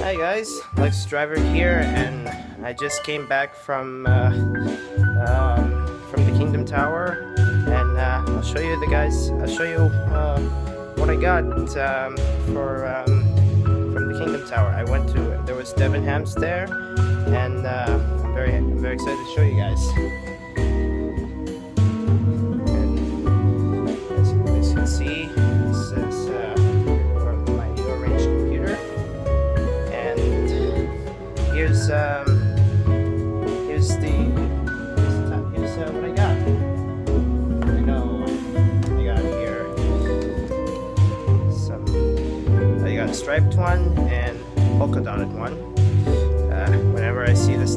Hi guys, Lex Driver here, and I just came back from the Kingdom Tower, and I'll show you what I got from the Kingdom Tower. There was Debenhams there, and I'm very excited to show you guys. And as you can see, this is my new-arranged computer, and here's what I got. I got a striped one and polka dotted one. Whenever I see this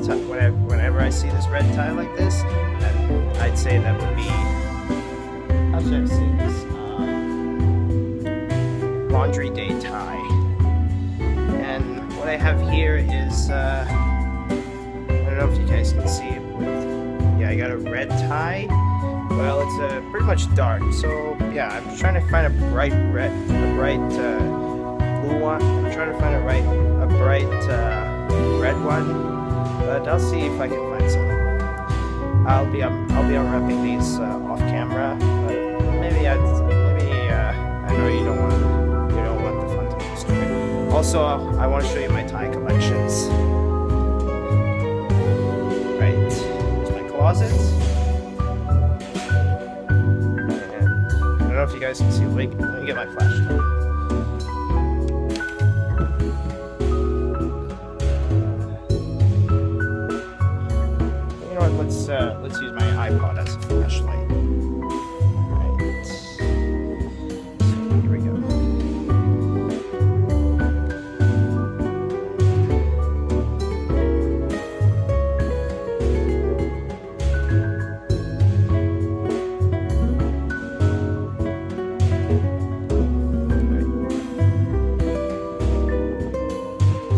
red tie like this, then I'd say that would be, how should I say this? Laundry day tie. And what I have here is I don't know if you guys can see it. I got a red tie. Well, it's pretty much dark. So yeah, I'm trying to find a bright blue one. I'm trying to find a bright red one, but I'll see if I can find some. I'll be unwrapping these off camera, but maybe I know you don't want the fun to be destroyed. Also, I want to show you my tie collections. Right, here's my closet. And I don't know if you guys can see. Let me get my flashlight. Let's use my iPod as a flashlight. Right. So here we go.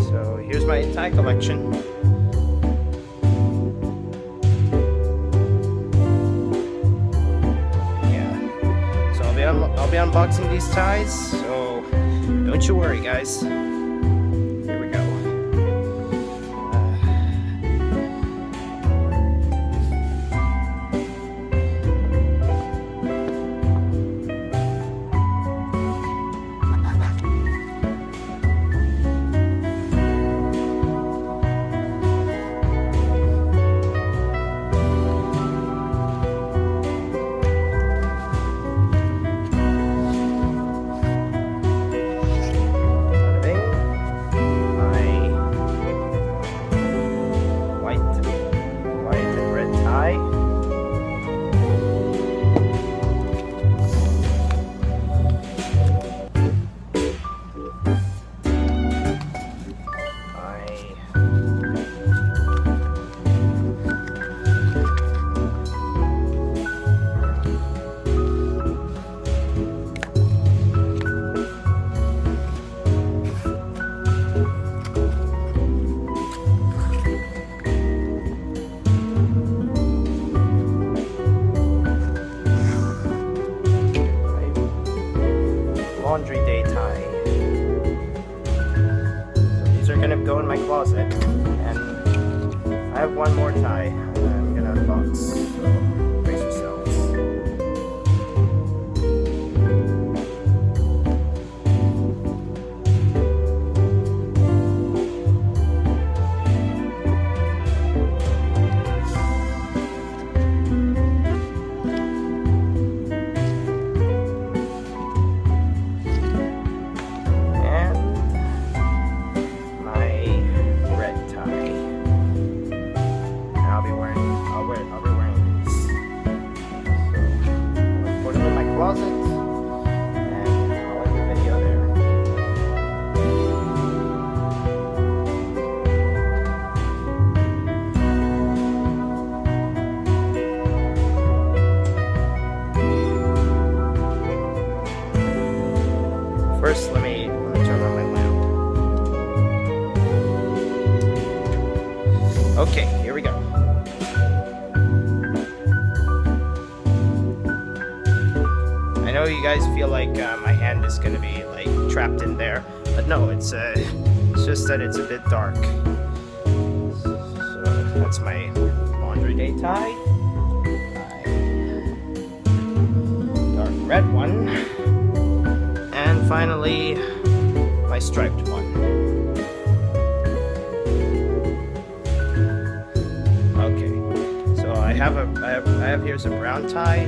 So here's my tie collection. I'll be unboxing these ties, so don't you worry, guys. Here we go. Laundry day tie. So these are gonna go in my closet, and I have one more tie I'm gonna unbox. So brace yourselves. Closet, and I'll end the video there. First, let me turn on my lamp. Okay, here we go. I know you guys feel like my hand is gonna be like trapped in there, but no, it's just that it's a bit dark. So that's my laundry day tie. Dark red one. And finally, my striped one. Okay, so I have here's a brown tie,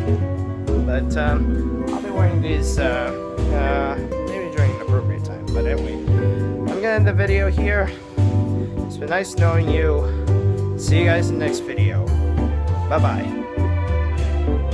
but I'll be wearing these maybe during an appropriate time. But anyway, I'm gonna end the video here. It's been nice knowing you. See you guys in the next video. Bye bye.